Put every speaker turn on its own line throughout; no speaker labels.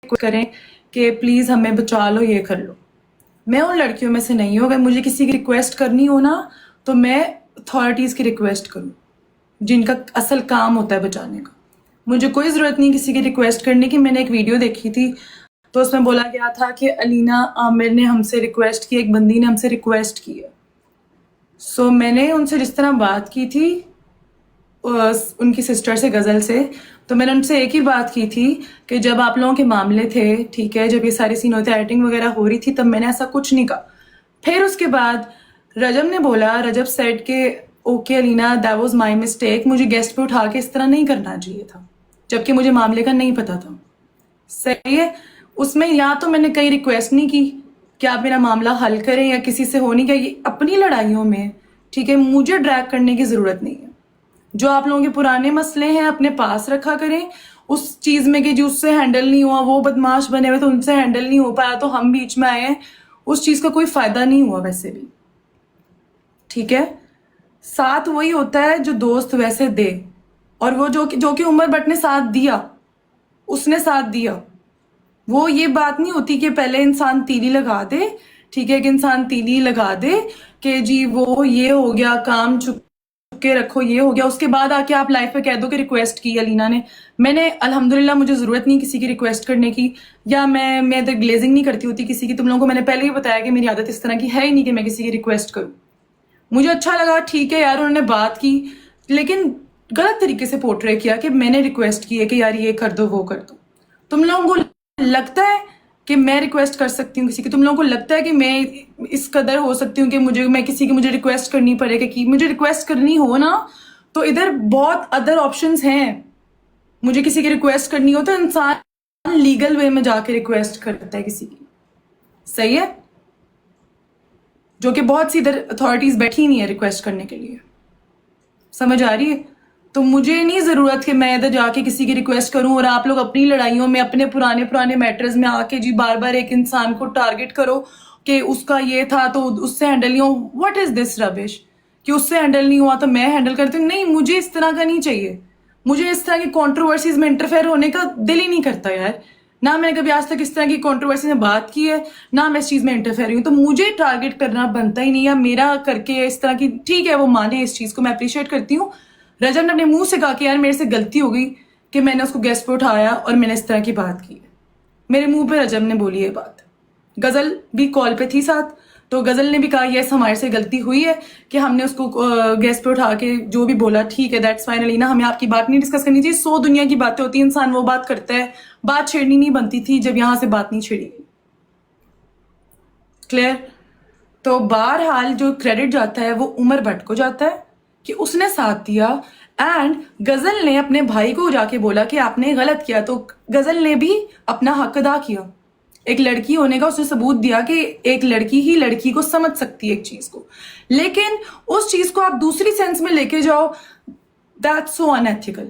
करें कि प्लीज़ हमें बचा लो, ये कर लो। मैं उन लड़कियों में से नहीं हूँ। अगर मुझे किसी की रिक्वेस्ट करनी हो ना तो मैं अथॉरिटीज़ की रिक्वेस्ट करूँ, जिनका असल काम होता है बचाने का। मुझे कोई ज़रूरत नहीं किसी की रिक्वेस्ट करने की। मैंने एक वीडियो देखी थी तो उसमें बोला गया था कि अलीना आमिर ने हमसे रिक्वेस्ट की, एक बंदी ने हमसे रिक्वेस्ट की है। सो मैंने उनसे जिस तरह बात की थी उनकी सिस्टर से, गज़ल से, तो मैंने उनसे एक ही बात की थी कि जब आप लोगों के मामले थे, ठीक है, जब ये सारी सीन होते एडिटिंग वगैरह हो रही थी, तब मैंने ऐसा कुछ नहीं कहा। फिर उसके बाद रजब ने बोला, रजब सेड के okay Alina that was my mistake, मुझे गेस्ट पे उठा के इस तरह नहीं करना चाहिए था, जबकि मुझे मामले का नहीं पता था। सही है। उसमें या तो मैंने कहीं रिक्वेस्ट नहीं की कि आप मेरा मामला हल करें या किसी से हो नहीं गया। ये अपनी लड़ाइयों में, ठीक है, मुझे ड्रैग करने की ज़रूरत नहीं है। जो आप लोगों के पुराने मसले हैं अपने पास रखा करें। उस चीज़ में कि जो उससे हैंडल नहीं हुआ, वो बदमाश बने हुए तो उनसे हैंडल नहीं हो पाया तो हम बीच में आए हैं, उस चीज़ का कोई फ़ायदा नहीं हुआ वैसे भी, ठीक है। साथ वही होता है जो दोस्त वैसे दे, और वो जो कि उमर भट्ट ने साथ दिया, उसने साथ दिया। वो ये बात नहीं होती कि पहले इंसान तीली लगा दे, ठीक है, कि इंसान तीली लगा दे कि जी वो ये हो गया, काम चुप के रखो, ये हो गया, उसके बाद आके आप लाइफ पे कह दो कि रिक्वेस्ट की अलीना ने। मैंने अल्हम्दुलिल्लाह, मुझे ज़रूरत नहीं किसी की रिक्वेस्ट करने की, या मैं इधर ग्लेजिंग नहीं करती होती किसी की। तुम लोगों को मैंने पहले ही बताया कि मेरी आदत इस तरह की है ही नहीं कि मैं किसी की रिक्वेस्ट करूँ। मुझे अच्छा लगा, ठीक है यार, उन्होंने बात की, लेकिन गलत तरीके से पोर्ट्रे किया कि मैंने रिक्वेस्ट की है कि यार ये कर दो, वो कर दो। तुम लोगों को लगता है कि मैं रिक्वेस्ट कर सकती हूँ किसी की? तुम लोगों को लगता है कि मैं इस कदर हो सकती हूँ कि मैं किसी की मुझे रिक्वेस्ट करनी पड़ेगी? कि मुझे रिक्वेस्ट करनी हो ना तो इधर बहुत अदर ऑप्शंस हैं। मुझे किसी की रिक्वेस्ट करनी हो तो इंसान लीगल वे में जाके रिक्वेस्ट करता है किसी की, सही है, जो कि बहुत सी इधर अथॉरिटीज बैठी नहीं है रिक्वेस्ट करने के लिए। समझ आ रही है? तो मुझे नहीं ज़रूरत कि मैं इधर जाके किसी की रिक्वेस्ट करूं और आप लोग अपनी लड़ाइयों में अपने पुराने पुराने मैटर्स में आके जी बार बार एक इंसान को टारगेट करो कि उसका ये था तो उससे हैंडल नहीं हो। व्हाट इज़ दिस रबिश कि उससे हैंडल नहीं हुआ तो मैं हैंडल करती हूँ? नहीं, मुझे इस तरह का नहीं चाहिए। मुझे इस तरह की कॉन्ट्रोवर्सीज में इंटरफेयर होने का दिल ही नहीं करता यार। ना मैंने कभी आज तक इस तरह की कॉन्ट्रोवर्सी में बात की है, ना मैं इस चीज़ में इंटरफेयर हूँ। तो मुझे टारगेट करना बनता ही नहीं है मेरा करके इस तरह की। ठीक है, वो माने इस चीज़ को, मैं अप्रिशिएट करती हूँ। रजब ने अपने मुंह से कहा कि यार मेरे से गलती हो गई कि मैंने उसको गेस्ट पे उठाया और मैंने इस तरह की बात की है। मेरे मुंह पे रजब ने बोली ये बात। गज़ल भी कॉल पे थी साथ, तो गज़ल ने भी कहा यस हमारे से गलती हुई है कि हमने उसको गेस्ट पे उठा के जो भी बोला, ठीक है, दैट्स फाइन अलीना, हमें आपकी बात नहीं डिस्कस करनी चाहिए। 100 दुनिया की बातें होती है, इंसान वो बात करता है। बात छेड़नी नहीं बनती थी जब यहां से बात नहीं छेड़ी गई। क्लियर? तो बहरहाल जो क्रेडिट जाता है वो उमर भट्ट को जाता है कि उसने साथ दिया। एंड गज़ल ने अपने भाई को जाके बोला कि आपने गलत किया, तो गज़ल ने भी अपना हक अदा किया। एक लड़की होने का उसने सबूत दिया कि एक लड़की ही लड़की को समझ सकती है एक चीज को। लेकिन उस चीज को आप दूसरी सेंस में लेके जाओ, दैट्स सो अनएथिकल।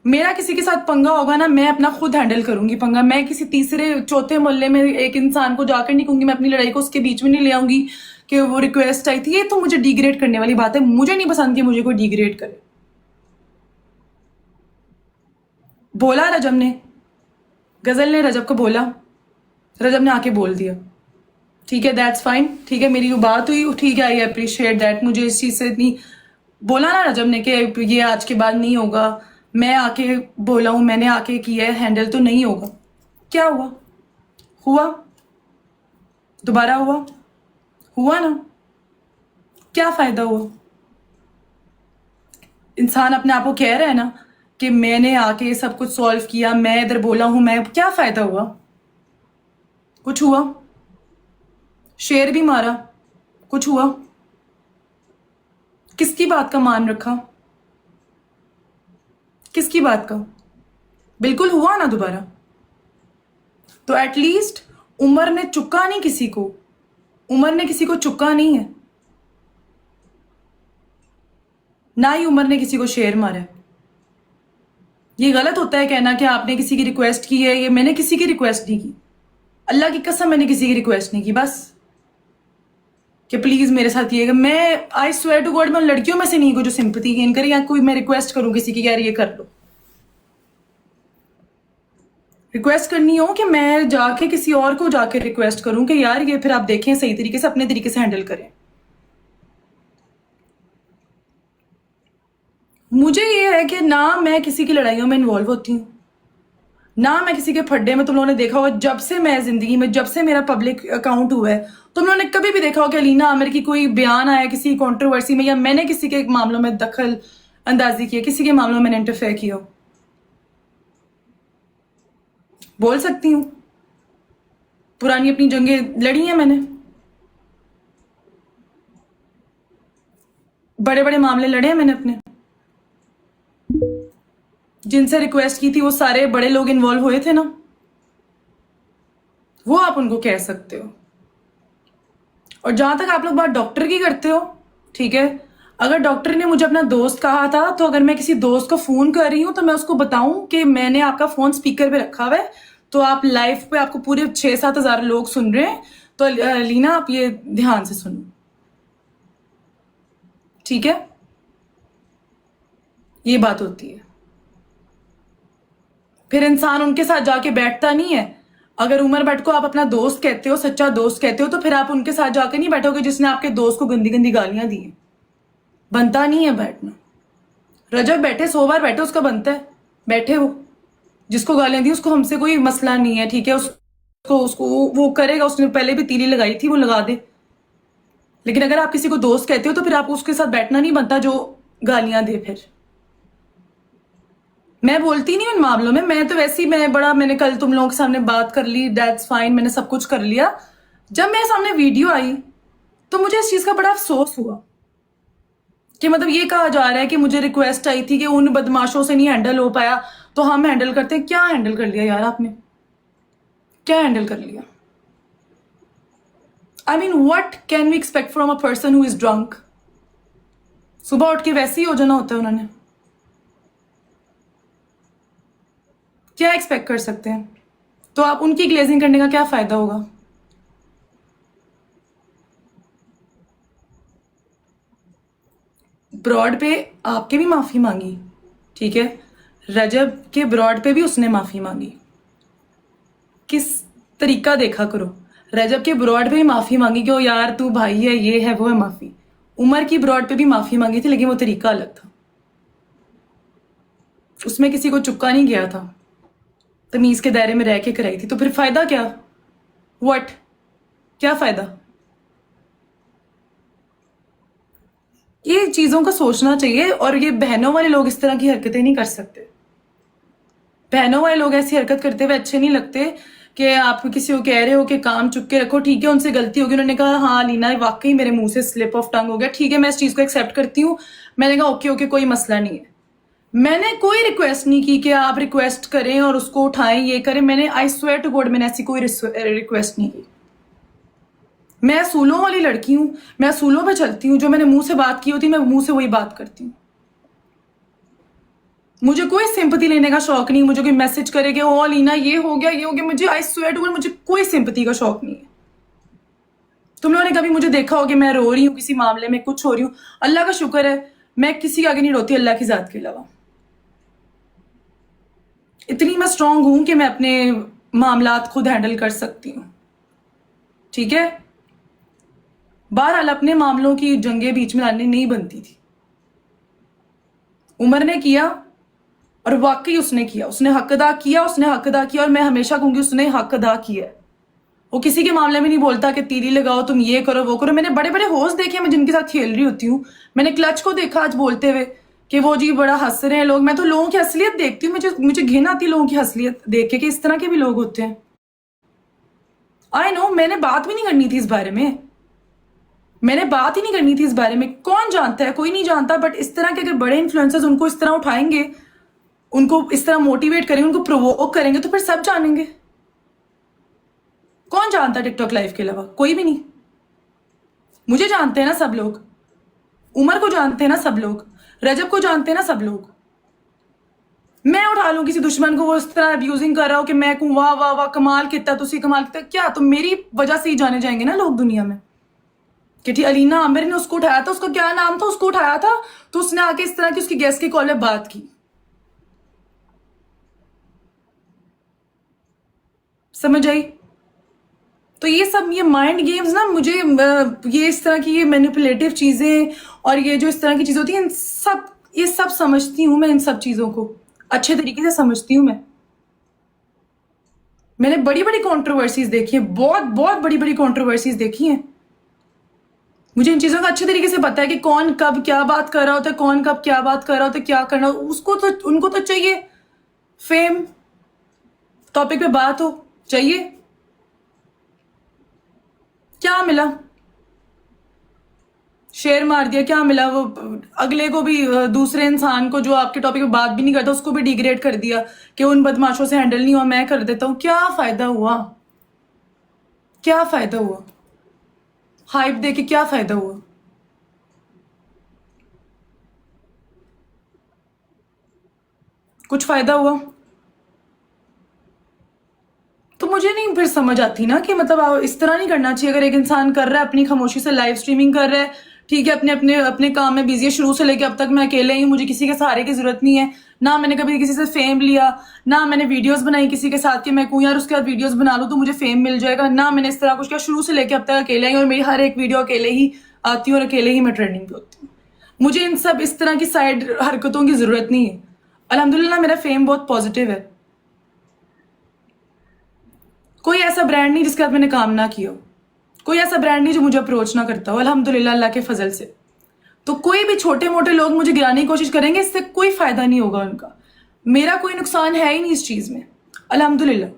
मेरा किसी के साथ पंगा होगा ना, मैं अपना खुद हैंडल करूंगी पंगा। मैं किसी तीसरे चौथे मोहल्ले में एक इंसान को जाकर नहीं कहूंगी, मैं अपनी लड़ाई को उसके बीच में नहीं ले आऊंगी कि वो रिक्वेस्ट आई थी। ये तो मुझे डिग्रेड करने वाली बात है। मुझे नहीं पसंद कि मुझे कोई डिग्रेड करे। बोला रजब ने, गज़ल ने रजब को बोला, रजब ने आके बोल दिया, ठीक है, दैट्स फाइन, ठीक है, मेरी वो बात हुई, ठीक है, आई अप्रिशिएट दैट। मुझे इस चीज़ से इतनी बोला ना रजब ने कि ये आज के बाद नहीं होगा, मैं आके बोला हूँ, मैंने आके किया है हैंडल, तो नहीं होगा। क्या हुआ? हुआ, दोबारा हुआ, हुआ ना, क्या फायदा हुआ? इंसान अपने आप को कह रहा है ना कि मैंने आके सब कुछ सॉल्व किया, मैं इधर बोला हूं, मैं, क्या फायदा हुआ? कुछ हुआ? शेर भी मारा, कुछ हुआ? किसकी बात का मान रखा? किसकी बात का? बिल्कुल हुआ ना दोबारा। तो एटलीस्ट उमर ने चुका नहीं किसी को, उमर ने किसी को चुका नहीं है, ना ही उमर ने किसी को शेर मारा है। ये गलत होता है कहना कि आपने किसी की रिक्वेस्ट की है। ये मैंने किसी की रिक्वेस्ट नहीं की, अल्लाह की कसम मैंने किसी की रिक्वेस्ट नहीं की। बस कि प्लीज मेरे साथ ये, मैं आई स्वेयर टू गॉड मैं उन लड़कियों में से नहीं हूं जो सिंपैथी गेन करे या कोई मैं रिक्वेस्ट करूं किसी की यार ये कर लो। रिक्वेस्ट करनी हो कि मैं जाके किसी और को जाके रिक्वेस्ट करूं कि यार ये फिर आप देखें सही तरीके से, अपने तरीके से हैंडल करें। मुझे ये है कि ना मैं किसी की लड़ाइयों में इन्वॉल्व होती हूँ, ना मैं किसी के फड्डे में। तुम लोगों ने देखा होगा जब से मैं जिंदगी में, जब से मेरा पब्लिक अकाउंट हुआ है, तुम लोगों ने कभी भी देखा होगा कि अलीना आमिर की कोई बयान आया किसी कंट्रोवर्सी में, या मैंने किसी के मामलों में दखल अंदाजी की, किसी के मामलों में मैंने इंटरफेयर किया हो? बोल सकती हूँ, पुरानी अपनी जंगें लड़ी हैं मैंने, बड़े बड़े मामले लड़े हैं मैंने अपने। जिनसे रिक्वेस्ट की थी वो सारे बड़े लोग इन्वॉल्व हुए थे ना, वो आप उनको कह सकते हो। और जहां तक आप लोग बात डॉक्टर की करते हो, ठीक है, अगर डॉक्टर ने मुझे अपना दोस्त कहा था, तो अगर मैं किसी दोस्त को फोन कर रही हूं तो मैं उसको बताऊं कि मैंने आपका फोन स्पीकर पे रखा हुआ है, तो आप लाइव पे आपको पूरे 6-7 हजार लोग सुन रहे हैं, तो लीना आप ये ध्यान से सुनो, ठीक है? ये बात होती है। फिर इंसान उनके साथ जाके बैठता नहीं है। अगर उमर भट्ट को आप अपना दोस्त कहते हो, सच्चा दोस्त कहते हो, तो फिर आप उनके साथ जाके नहीं बैठोगे जिसने आपके दोस्त को गंदी गंदी गालियां दी हैं। बनता नहीं है बैठना। रजब बैठे 100 बार बैठे, उसका बनता है, बैठे हो। जिसको गालियां दी उसको हमसे कोई मसला नहीं है, ठीक है, उसको उसको वो करेगा, उसने पहले भी तीली लगाई थी, वो लगा दे। लेकिन अगर आप किसी को दोस्त कहते हो तो फिर आप उसके साथ बैठना नहीं बनता जो गालियां दे। फिर मैं बोलती नहीं उन मामलों में, मैं तो वैसे ही, मैंने कल तुम लोगों के सामने बात कर ली, दैट्स फाइन, मैंने सब कुछ कर लिया। जब मेरे सामने वीडियो आई तो मुझे इस चीज का बड़ा अफसोस हुआ कि मतलब ये कहा जा रहा है कि मुझे रिक्वेस्ट आई थी कि उन बदमाशों से नहीं हैंडल हो पाया तो हम हैंडल करते हैं। क्या हैंडल कर लिया यार आपने? क्या हैंडल कर लिया? I mean what can we expect from a person who is drunk? सुबह उठ के वैसे ही हो जाना होता है उन्होंने। क्या एक्सपेक्ट कर सकते हैं? तो आप उनकी ग्लेजिंग करने का क्या फायदा होगा? ब्रॉड पे आपके भी माफी मांगी, ठीक है, रजब के ब्रॉड पे भी उसने माफी मांगी। किस तरीका देखा करो। रजब के ब्रॉड पे भी माफी मांगी कि ओ यार तू भाई है, ये है, वो है, माफी। उमर की ब्रॉड पे भी माफी मांगी थी, लेकिन वो तरीका अलग था, उसमें किसी को चुपका नहीं गया था, तमीज के दायरे में रह के कराई थी। तो फिर फायदा क्या? व्हाट? क्या फायदा? ये चीजों का सोचना चाहिए। और ये बहनों वाले लोग इस तरह की हरकतें नहीं कर सकते। बहनों वाले लोग ऐसी हरकत करते हुए अच्छे नहीं लगते कि आप किसी को कह रहे हो कि काम चुप के रखो, ठीक है, उनसे गलती होगी, उन्होंने कहा हाँ लीना वाकई मेरे मुंह से स्लिप ऑफ टंग हो गया, ठीक है, मैं इस चीज को एक्सेप्ट करती हूँ। मैंने कहा ओके ओके, कोई मसला नहीं है। मैंने कोई रिक्वेस्ट नहीं की कि आप रिक्वेस्ट करें और उसको उठाएं, ये करें। मैंने आई स्वेयर टू गॉड मैंने ऐसी कोई रिक्वेस्ट नहीं की। मैं असूलों वाली लड़की हूं, मैं असूलों पे चलती हूँ। जो मैंने मुंह से बात की होती मैं मुंह से वही बात करती हूँ। मुझे कोई सिंपैथी लेने का शौक नहीं। मुझे कोई मैसेज करे कि ओ लीना ये हो गया, ये हो गया, मुझे आई स्वेयर टू गॉड मुझे कोई सिंपैथी का शौक नहीं है। तुम लोगों ने कभी मुझे देखा हो कि मैं रो रही हूँ किसी मामले में, कुछ हो रही हूँ? अल्लाह का शुक्र है मैं किसी के आगे नहीं रोती, अल्लाह की जात के अलावा। इतनी मैं स्ट्रांग हूं कि मैं अपने मामलात खुद हैंडल कर सकती हूँ, ठीक है। बहरहाल अपने मामलों की जंगे बीच में लाने नहीं बनती थी। उमर ने किया और वाकई उसने किया, उसने हक अदा किया, उसने हक अदा किया। और मैं हमेशा कहूंगी उसने हक अदा किया है। वो किसी के मामले में नहीं बोलता कि तीली लगाओ, तुम ये करो, वो करो। मैंने बड़े बड़े होस्ट देखे मैं जिनके साथ खेल रही होती हूँ। मैंने क्लच को देखा आज बोलते हुए कि वो जी बड़ा हंस रहे हैं लोग। मैं तो लोगों की असलियत देखती हूँ, मुझे घिन आती है लोगों की असलियत देख के कि इस तरह के भी लोग होते हैं। आई नो, मैंने बात भी नहीं करनी थी इस बारे में, मैंने बात ही नहीं करनी थी इस बारे में। कौन जानता है? कोई नहीं जानता। बट इस तरह के अगर बड़े इन्फ्लुएंसर्स उनको इस तरह उठाएंगे, उनको इस तरह मोटिवेट करेंगे, उनको प्रोवोक करेंगे, तो फिर सब जानेंगे। कौन जानता है टिकटॉक लाइव के अलावा? कोई भी नहीं। मुझे जानते हैं ना सब लोग, उमर को जानते हैं ना सब लोग, रजब को जानते हैं ना सब लोग। मैं उठा लूं किसी दुश्मन को, वो इस तरह अब्यूजिंग कर रहा हो कि मैं कहूं वाह वाह वाह कमाल कितना, तुसी कमाल कितना, क्या तो मेरी वजह से ही जाने जाएंगे ना लोग दुनिया में कि ठीक अलीना आमिर ने उसको उठाया था, उसका क्या नाम था, उसको उठाया था, तो उसने आके इस तरह की उसकी गेस्ट की कॉल में बात की। समझ आई? तो ये सब ये माइंड गेम्स ना मुझे ये इस तरह की ये मैनिपुलेटिव चीजें और ये जो इस तरह की चीजें होती हैं ये सब समझती हूँ मैं, इन सब चीजों को अच्छे तरीके से समझती हूँ मैं। मैंने बड़ी बड़ी कंट्रोवर्सीज देखी है, बहुत बहुत बड़ी बड़ी कंट्रोवर्सीज देखी हैं। मुझे इन चीजों का अच्छे तरीके से पता है कि कौन कब क्या बात कर रहा होता है, कौन कब क्या बात कर रहा होता है, क्या करना उसको तो उनको तो चाहिए फेम, टॉपिक पे बात हो चाहिए। क्या मिला? शेयर मार दिया, क्या मिला? वो अगले को भी दूसरे इंसान को जो आपके टॉपिक पे बात भी नहीं करता उसको भी डिग्रेड कर दिया कि उन बदमाशों से हैंडल नहीं हुआ, मैं कर देता हूं। क्या फायदा हुआ? क्या फायदा हुआ? हाइप देके क्या फायदा हुआ? कुछ फायदा हुआ? तो मुझे नहीं फिर समझ आती ना कि मतलब इस तरह नहीं करना चाहिए। अगर एक इंसान कर रहा है अपनी खामोशी से लाइव स्ट्रीमिंग कर रहा है, ठीक है, अपने अपने अपने काम में बिजी है, शुरू से लेके अब तक मैं अकेले ही, मुझे किसी के सहारे की जरूरत नहीं है। ना मैंने कभी किसी से फेम लिया, ना मैंने वीडियोस बनाई किसी के साथ कि मैं कहूँ यार उसके बाद वीडियोस बना लूँ तो मुझे फेम मिल जाएगा, ना मैंने इस तरह कुछ किया। शुरू से लेके अब तक अकेले ही, और मेरी हर एक वीडियो अकेले ही आती है और अकेले ही मैं ट्रेंडिंग पे होती हूँ। मुझे इन सब इस तरह की साइड हरकतों की जरूरत नहीं है। अल्हम्दुलिल्लाह मेरा फेम बहुत पॉजिटिव है। कोई ऐसा ब्रांड नहीं जिसके साथ मैंने काम ना किया हो, कोई ऐसा ब्रांड नहीं जो मुझे अप्रोच ना करता हो, अल्हम्दुलिल्लाह अल्लाह के फजल से। तो कोई भी छोटे मोटे लोग मुझे गिराने की कोशिश करेंगे, इससे कोई फायदा नहीं होगा उनका। मेरा कोई नुकसान है ही नहीं इस चीज में, अल्हम्दुलिल्लाह।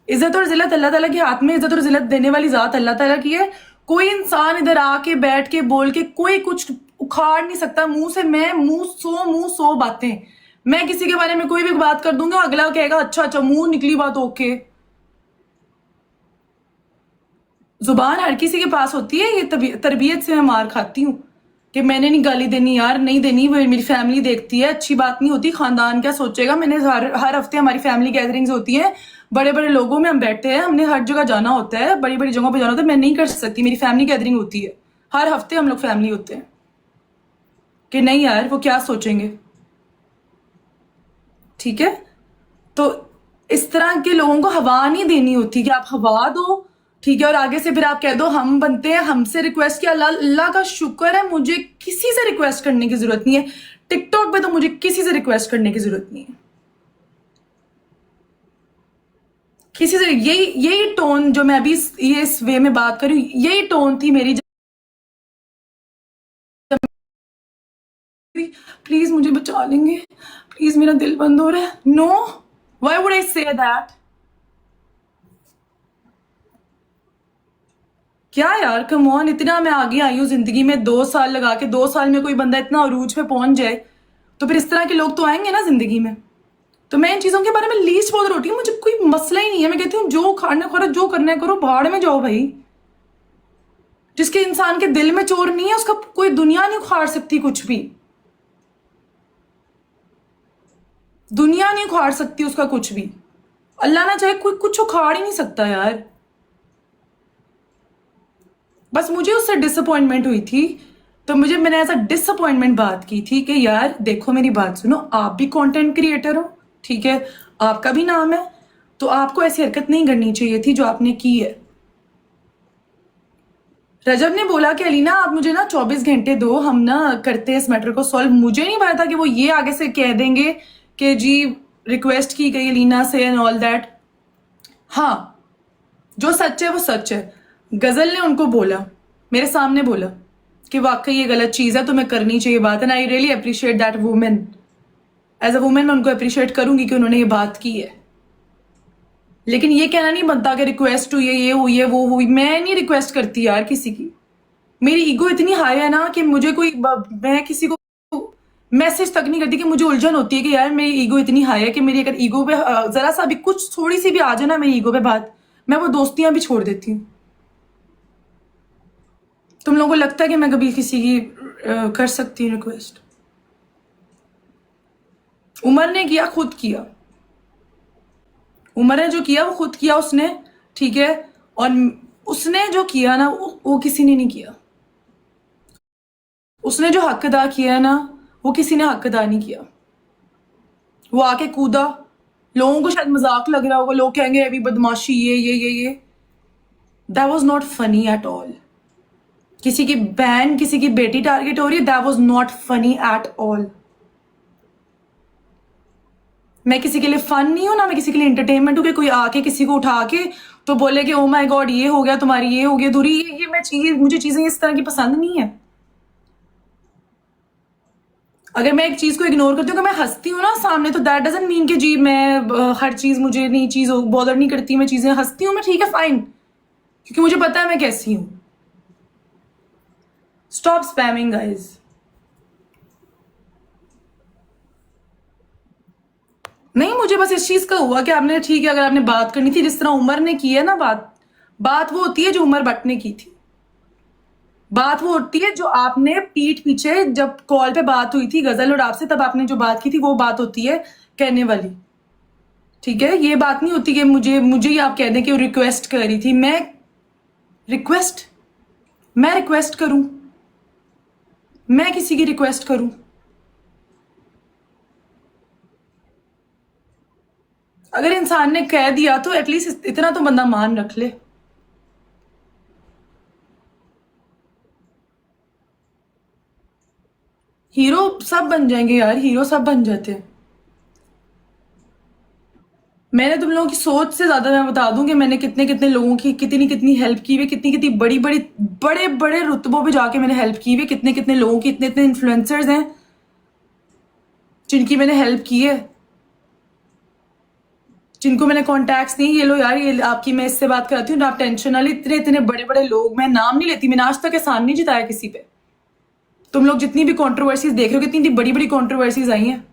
इज्जत और जिल्लत अल्लाह ताला के हाथ में, इज्जत और जिल्लत देने वाली जात अल्लाह ताला की है। कोई इंसान इधर आके बैठ के बोल के कोई कुछ उखाड़ नहीं सकता मुंह से। मैं मुंह सो बातें, मैं किसी के बारे में कोई भी बात कर दूंगा, अगला कहेगा अच्छा अच्छा मुंह निकली बात ओके। जुबान हर किसी के पास होती है, ये तरबियत से मैं मार खाती हूँ कि मैंने नहीं गाली देनी यार, नहीं देनी, वो मेरी फैमिली देखती है, अच्छी बात नहीं होती, खानदान क्या सोचेगा। मैंने हर हफ्ते हमारी फैमिली गैदरिंग्स होती है, बड़े बड़े लोगों में हम बैठते हैं, हमने हर जगह जाना होता है, बड़ी बड़ी जगहों पे जाना होता है। मैं नहीं कर सकती, मेरी फैमिली गैदरिंग होती है, हर हफ्ते हम लोग फैमिली होते हैं कि नहीं यार वो क्या सोचेंगे, ठीक है। तो इस तरह के लोगों को हवा नहीं देनी होती कि आप हवा दो, ठीक है, और आगे से फिर आप कह दो हम बनते हैं, हमसे रिक्वेस्ट किया। अल्लाह अल्लाह का शुक्र है मुझे किसी से रिक्वेस्ट करने की जरूरत नहीं है। टिकटॉक पे तो मुझे किसी से रिक्वेस्ट करने की जरूरत नहीं है, किसी से। यही टोन जो मैं अभी ये इस वे में बात करूं, यही टोन थी मेरी। प्लीज मुझे बचा लेंगे, प्लीज मेरा दिल बंद हो रहा है। No, why would I say that? क्या यार, कम ऑन, इतना मैं आगे आई हूँ जिंदगी में, 2 साल लगा के, 2 साल में कोई बंदा इतना अरूज पे पहुंच जाए तो फिर इस तरह के लोग तो आएंगे ना जिंदगी में। तो मैं इन चीजों के बारे में लीस्ट बॉदर होती हूँ, मुझे कोई मसला ही नहीं है। मैं कहती हूँ जो खाना खाओ, जो करना है करो, भाड़ में जाओ भाई। जिसके इंसान के दिल में चोर नहीं है उसका कोई दुनिया नहीं उखाड़ सकती, कुछ भी दुनिया नहीं उखाड़ सकती उसका कुछ भी। अल्लाह ना चाहे कोई कुछ उखाड़ ही नहीं सकता यार। बस मुझे उससे डिसअपॉइंटमेंट हुई थी, तो मैंने ऐसा डिसअपॉइंटमेंट बात की थी कि यार देखो मेरी बात सुनो, आप भी कंटेंट क्रिएटर हो, ठीक है, आपका भी नाम है, तो आपको ऐसी हरकत नहीं करनी चाहिए थी जो आपने की है। रजब ने बोला कि अलीना आप मुझे ना 24 घंटे दो, हम ना करते हैं इस मैटर को सॉल्व। मुझे नहीं पता था कि वो ये आगे से कह देंगे कि जी रिक्वेस्ट की गई अलीना से एंड ऑल दैट। हाँ, जो सच है वो सच है। गजल ने उनको बोला, मेरे सामने बोला कि वाकई ये गलत चीज है, तुम्हें करनी चाहिए बात, and I really appreciate that women. As a women मैं उनको अप्रिशिएट करूंगी कि उन्होंने ये बात की है। लेकिन ये कहना नहीं बनता कि रिक्वेस्ट हुई है, ये हुई है, वो हुई। मैं नहीं रिक्वेस्ट करती यार किसी की। मेरी ईगो इतनी हाई है ना कि मुझे मैं किसी को मैसेज तक नहीं करती कि मुझे उलझन होती है कि यार मेरी ईगो इतनी हाई है कि मेरी अगर ईगो पे जरा सा भी कुछ थोड़ी सी भी आ जाए ना मेरी ईगो पे बात, मैं वो दोस्तियां भी छोड़ देती हूँ। तुम लोगों को लगता है कि मैं कभी किसी की कर सकती हूँ रिक्वेस्ट? उमर ने किया, खुद किया। उमर ने जो किया वो खुद किया उसने, ठीक है, और उसने जो किया ना वो किसी ने नहीं किया। उसने जो हक अदा किया है ना वो किसी ने हक अदा नहीं किया। वो आके कूदा, लोगों को शायद मजाक लग रहा होगा, लोग कहेंगे अभी बदमाशी ये that was not funny at all. किसी की बहन किसी की बेटी टारगेट हो रही है, that was not funny at all. मैं किसी के लिए फन नहीं हूं ना, मैं किसी के लिए एंटरटेनमेंट हूं कि कोई आके किसी को उठा के तो बोले कि ओ माय गॉड ये हो गया तुम्हारी, ये हो गया दूरी, ये मुझे चीजें इस तरह की पसंद नहीं है। अगर मैं एक चीज को इग्नोर करती हूँ, मैं हंसती हूँ ना सामने, तो दैट डजंट मीन कि जी मैं हर चीज मुझे नहीं चीज बॉदर नहीं करती, मैं चीजें हंसती हूँ मैं, ठीक है फाइन, क्योंकि मुझे पता है मैं कैसी हूं। Stop spamming guys. नहीं, मुझे बस इस चीज का हुआ कि आपने, ठीक है अगर आपने बात करनी थी जिस तरह उमर ने की है ना, बात वो होती है जो उमर भट्ट ने की थी। बात वो होती है जो आपने पीठ पीछे जब कॉल पे बात हुई थी गजल और आपसे, तब आपने जो बात की थी वो बात होती है कहने वाली, ठीक है। ये बात नहीं होती कि मुझे ही आप कह दें कि वो रिक्वेस्ट कर रही थी। मैं रिक्वेस्ट करूं? मैं किसी की रिक्वेस्ट करूं? अगर इंसान ने कह दिया तो एटलीस्ट इतना तो बंदा मान रख ले। हीरो सब बन जाएंगे यार, हीरो सब बन जाते हैं। मैंने तुम लोगों की सोच से ज्यादा मैं बता दूं कि मैंने कितने कितने लोगों की कितनी हेल्प की हुई, कितनी कितनी बड़े बड़े रुतबों पे जाके मैंने हेल्प की हुई, कितने कितने लोगों की, इतने इतने इन्फ्लुएंसर्स हैं जिनकी मैंने हेल्प की है, जिनको मैंने कॉन्टैक्ट्स नहीं, ये लो यार ये आपकी मैं इससे बात कराती हूँ, आप टेंशन ना ले। इतने इतने बड़े बड़े लोग, मैं नाम नहीं लेती, मैंने आज तक एहसान नहीं जिताया किसी पे। तुम लोग जितनी भी कॉन्ट्रोवर्सीज देख रहे हो, कितनी बड़ी बड़ी कॉन्ट्रोवर्सीज आई हैं,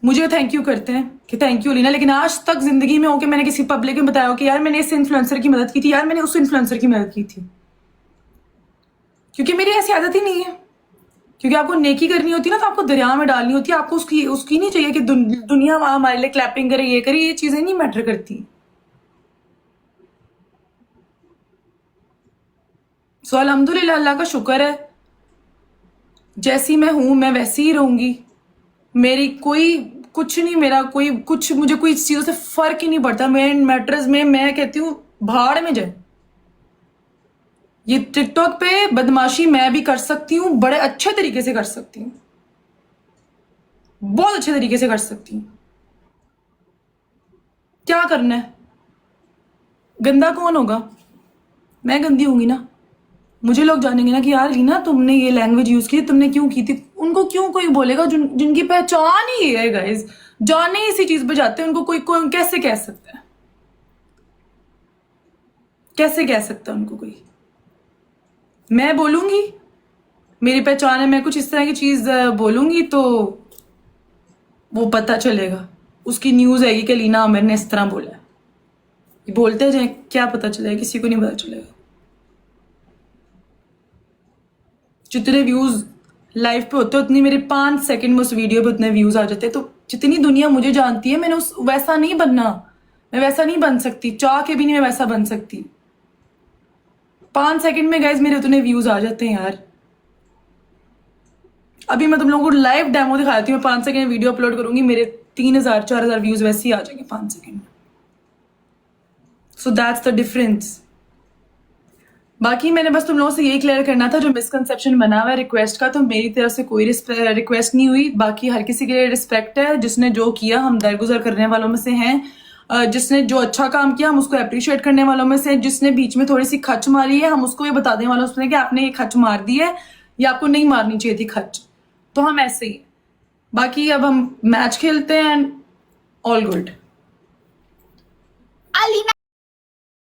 मुझे थैंक यू करते हैं कि थैंक यू लीना, लेकिन आज तक जिंदगी में होके मैंने किसी पब्लिक में बताया हो कि यार मैंने इस इन्फ्लुएंसर की मदद की थी, यार मैंने उस इन्फ्लुएंसर की मदद की थी, क्योंकि मेरी ऐसी आदत ही नहीं है। क्योंकि आपको नेकी करनी होती है ना, तो आपको दरिया में डालनी होती है, आपको उसकी नहीं चाहिए कि दुनिया हमारे लिए क्लैपिंग करे, ये करे, ये चीजें नहीं मैटर करती। सो अल्हम्दुलिल्लाह, अल्लाह का शुक्र है, जैसी मैं हूं मैं वैसी ही रहूंगी। मेरी कोई कुछ नहीं, मेरा कोई कुछ, मुझे कोई चीजों से फर्क ही नहीं पड़ता। मैं मैटर्स में मैं कहती हूँ भाड़ में जाए। ये टिकटॉक पे बदमाशी मैं भी कर सकती हूँ, बड़े अच्छे तरीके से कर सकती हूँ, बहुत अच्छे तरीके से कर सकती हूँ। क्या करना है? गंदा कौन होगा? मैं गंदी होंगी ना। मुझे लोग जानेंगे ना कि यार रीना तुमने ये लैंग्वेज यूज की, तुमने क्यों की थी। उनको क्यों कोई बोलेगा जिनकी पहचान ही है गाइज, जाने ही इसी चीज पे जाते हैं, उनको कोई कैसे कह सकता है? कैसे कह सकता है उनको कोई? मैं बोलूंगी, मेरी पहचान है, मैं कुछ इस तरह की चीज बोलूंगी तो वो पता चलेगा, उसकी न्यूज आएगी कि लीना आमिर ने इस तरह बोला है। ये बोलते जाए, क्या पता चलेगा? किसी को नहीं पता चलेगा। जितने व्यूज लाइव पे होते उतनी मेरे 5 सेकंड में उस वीडियो पे उतने व्यूज आ जाते। तो जितनी दुनिया मुझे जानती है, मैंने उस वैसा नहीं बनना, मैं वैसा नहीं बन सकती, चाह के भी नहीं मैं वैसा बन सकती। 5 सेकंड में गाइज मेरे उतने व्यूज आ जाते हैं यार। अभी मैं तुम लोगों को लाइव डेमो दिखाती हूँ, 5 सेकंड वीडियो अपलोड करूंगी, मेरे 3000-4000 व्यूज वैसे ही आ जाएंगे 5 सेकंड में। So that's the difference. बाकी मैंने बस तुम लोगों से यही क्लियर करना था, जो मिसकंसेप्शन बना हुआ है रिक्वेस्ट का, तो मेरी तरफ से कोई रिक्वेस्ट नहीं हुई। बाकी हर किसी के लिए रिस्पेक्ट है, जिसने जो किया हम दरगुजर करने वालों में से हैं, जिसने जो अच्छा काम किया हम उसको अप्रिशिएट करने वालों में से, जिसने बीच में थोड़ी सी खच मारी है हम उसको ये बता देने वालों में कि आपने ये खच मार दी है या आपको नहीं मारनी चाहिए थी खच। तो हम ऐसे ही, बाकी अब हम मैच खेलते हैं, ऑल गुड।
अलीना